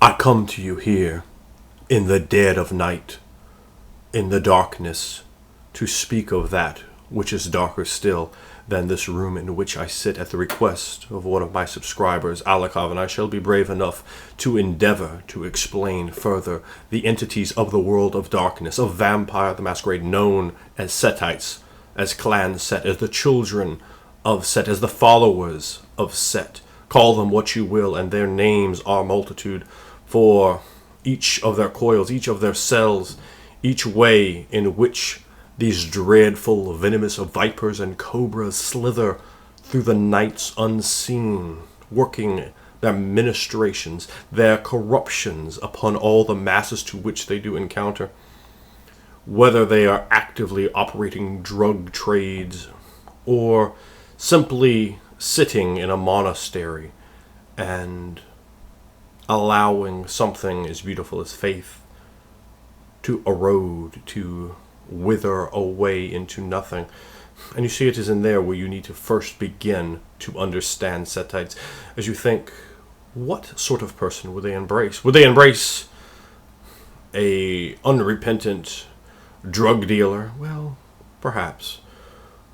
I come to you here in the dead of night, in the darkness, to speak of that which is darker still than this room in which I sit at the request of one of my subscribers, Alikov, and I shall be brave enough to endeavor to explain further the entities of the world of darkness, of Vampire the Masquerade, known as Setites, as Clan Set, as the children of Set, as the followers of Set. Call them what you will, and their names are multitude, for each of their coils, each of their cells, each way in which these dreadful, venomous vipers and cobras slither through the nights unseen, working their ministrations, their corruptions upon all the masses to which they do encounter. Whether they are actively operating drug trades or simply sitting in a monastery and allowing something as beautiful as faith to erode, to wither away into nothing. And you see it is in there where you need to first begin to understand Setites, as you think, what sort of person would they embrace? Would they embrace a unrepentant drug dealer? Well, perhaps.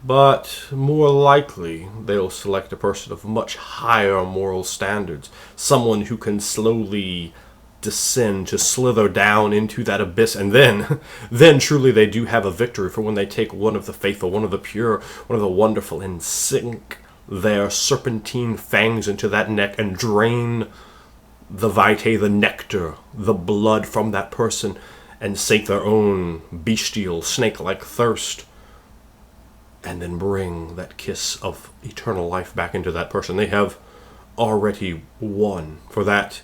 But more likely, they'll select a person of much higher moral standards, someone who can slowly descend, to slither down into that abyss, and then truly they do have a victory. For when they take one of the faithful, one of the pure, one of the wonderful, and sink their serpentine fangs into that neck and drain the vitae, the nectar, the blood from that person, and sate their own bestial, snake-like thirst, and then bring that kiss of eternal life back into that person, they have already won. For that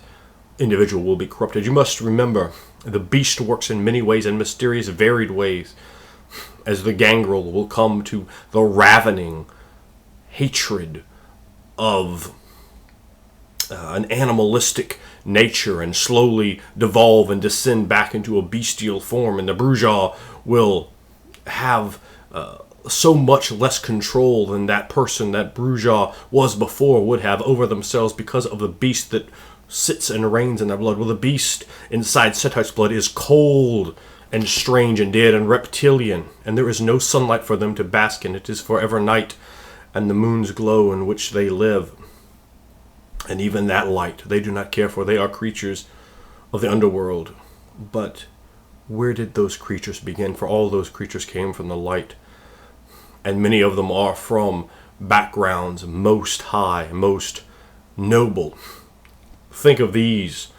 individual will be corrupted. You must remember, the beast works in many ways, in mysterious, varied ways, as the gangrel will come to the ravening hatred of an animalistic nature and slowly devolve and descend back into a bestial form, and the Bruja will have so much less control than that person, that Bruja was before, would have over themselves because of the beast that sits and reigns in their blood. Well, the beast inside Setite's blood is cold and strange and dead and reptilian, and there is no sunlight for them to bask in. It is forever night, and the moon's glow in which they live. And even that light they do not care for. They are creatures of the underworld. But where did those creatures begin? For all those creatures came from the light, and many of them are from backgrounds most high, most noble. Think of these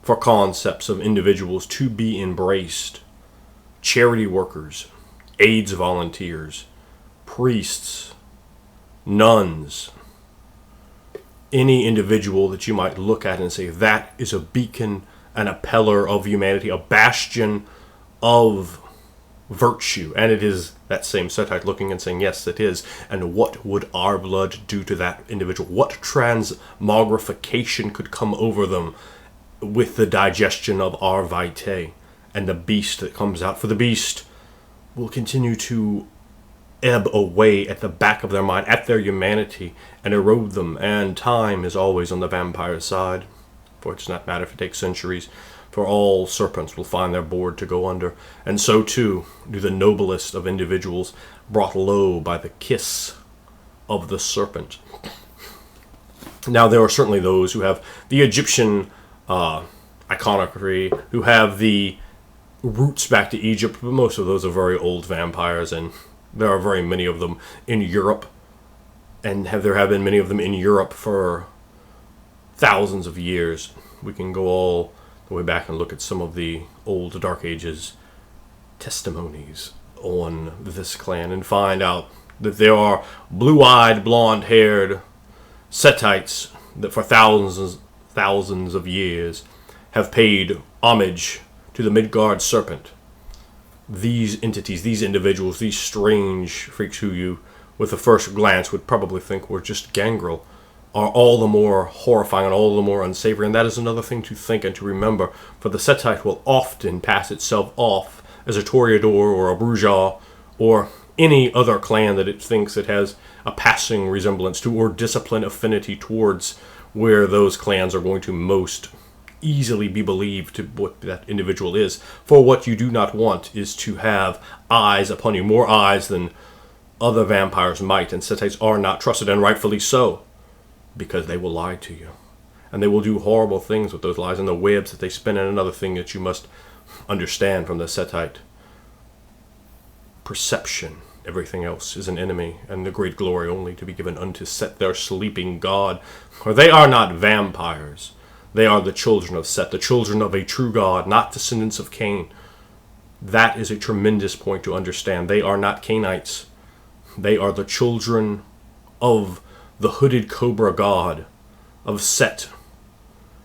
for concepts of individuals to be embraced: charity workers, AIDS volunteers, priests, nuns, any individual that you might look at and say, that is a beacon and a pillar of humanity, a bastion of virtue. And it is that same Setite looking and saying, yes, it is. And what would our blood do to that individual? What transmogrification could come over them with the digestion of our vitae and the beast that comes out? For the beast will continue to ebb away at the back of their mind, at their humanity, and erode them. And time is always on the vampire's side, for it does not matter if it takes centuries, for all serpents will find their board to go under. And so too do the noblest of individuals, brought low by the kiss of the serpent. Now, there are certainly those who have the Egyptian iconography, who have the roots back to Egypt, but most of those are very old vampires, and there are very many of them in Europe, and there have been many of them in Europe for thousands of years. We can go all the way back and look at some of the old Dark Ages testimonies on this clan and find out that there are blue-eyed, blonde-haired Setites that for thousands of years have paid homage to the Midgard serpent. These entities, these individuals, these strange freaks who you, with the first glance, would probably think were just gangrel, are all the more horrifying and all the more unsavory. And that is another thing to think and to remember, for the Setite will often pass itself off as a Toreador or a Bruja or any other clan that it thinks it has a passing resemblance to or discipline affinity towards, where those clans are going to most easily be believed to what that individual is. For what you do not want is to have eyes upon you, more eyes than other vampires might, and Setites are not trusted, and rightfully so, because they will lie to you. And they will do horrible things with those lies and the webs that they spin. And another thing that you must understand from the Setite perception, everything else is an enemy, and the great glory only to be given unto Set, their sleeping god. For they are not vampires. They are the children of Set, the children of a true God, not descendants of Cain. That is a tremendous point to understand. They are not Cainites. They are the children of the hooded cobra god, of Set.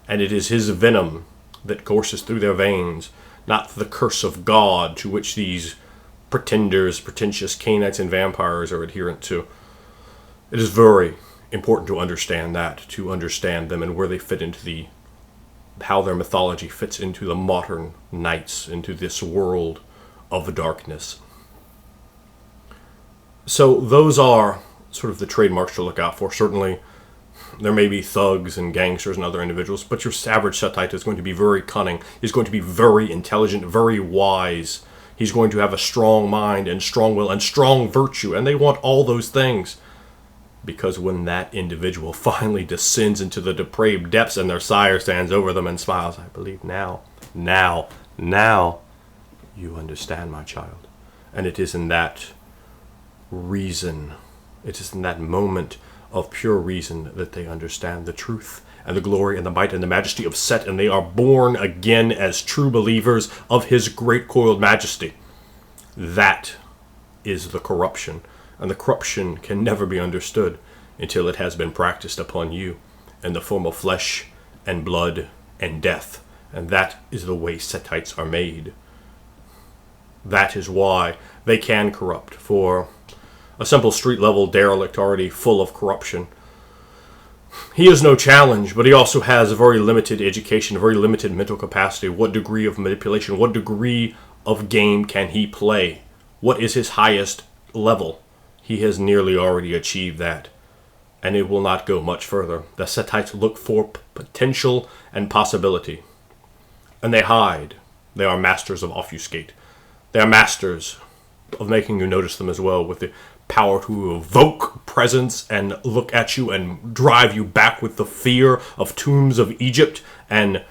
And it is his venom that courses through their veins, not the curse of God to which these pretenders, pretentious Cainites and vampires are adherent to. It is very important to understand that, to understand them and where they fit into how their mythology fits into the modern knights, into this world of darkness. So those are sort of the trademarks to look out for. Certainly, there may be thugs and gangsters and other individuals, but your average Setite is going to be very cunning. He's going to be very intelligent, very wise. He's going to have a strong mind and strong will and strong virtue, and they want all those things. Because when that individual finally descends into the depraved depths and their sire stands over them and smiles, I believe now you understand, my child. And it is in that reason, it is in that moment of pure reason that they understand the truth and the glory and the might and the majesty of Set, and they are born again as true believers of his great coiled majesty. That is the corruption, and the corruption can never be understood until it has been practiced upon you in the form of flesh and blood and death, and that is the way Setites are made. That is why they can corrupt, for a simple street-level derelict already full of corruption. He is no challenge, but he also has a very limited education, a very limited mental capacity. What degree of manipulation, what degree of game can he play? What is his highest level? He has nearly already achieved that, and it will not go much further. The Setites look for potential and possibility, and they hide. They are masters of obfuscate. They are masters of making you notice them as well, with the power to evoke presence and look at you and drive you back with the fear of tombs of Egypt and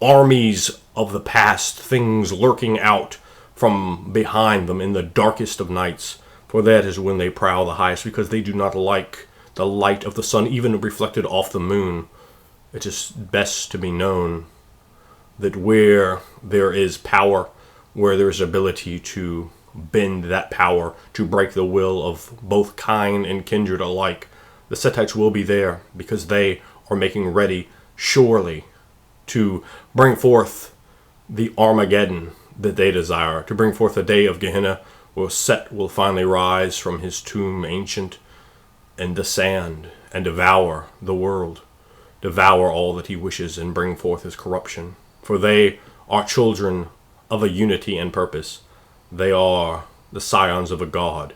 armies of the past, things lurking out from behind them in the darkest of nights. For that is when they prowl the highest, because they do not like the light of the sun, even reflected off the moon. It is best to be known that where there is power, where there is ability to bend that power to break the will of both kind and kindred alike, the Setites will be there, because they are making ready, surely, to bring forth the Armageddon that they desire, to bring forth the day of Gehenna, where Set will finally rise from his tomb ancient and descend and devour the world, devour all that he wishes, and bring forth his corruption. For they are children of a unity and purpose. They are the scions of a god,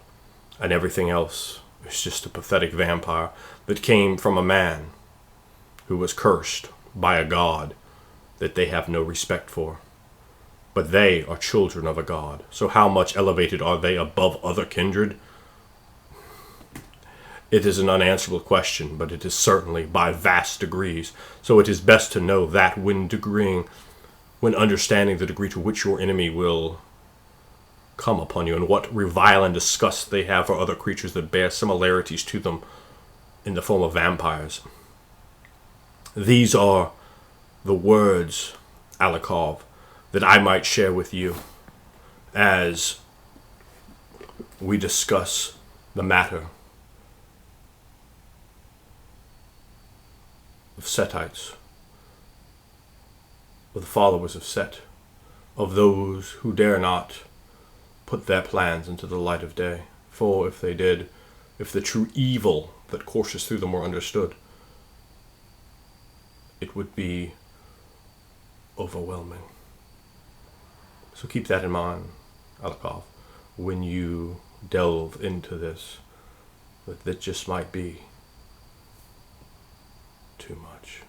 and everything else is just a pathetic vampire that came from a man who was cursed by a god that they have no respect for. But they are children of a god, so how much elevated are they above other kindred? It is an unanswerable question, but it is certainly by vast degrees. So it is best to know that when understanding the degree to which your enemy will come upon you, and what revile and disgust they have for other creatures that bear similarities to them in the form of vampires. These are the words, Alikov, that I might share with you as we discuss the matter of Setites, of the followers of Set, of those who dare not put their plans into the light of day. For if they did, if the true evil that courses through them were understood, it would be overwhelming. So keep that in mind, Alikov, when you delve into this, that just might be too much.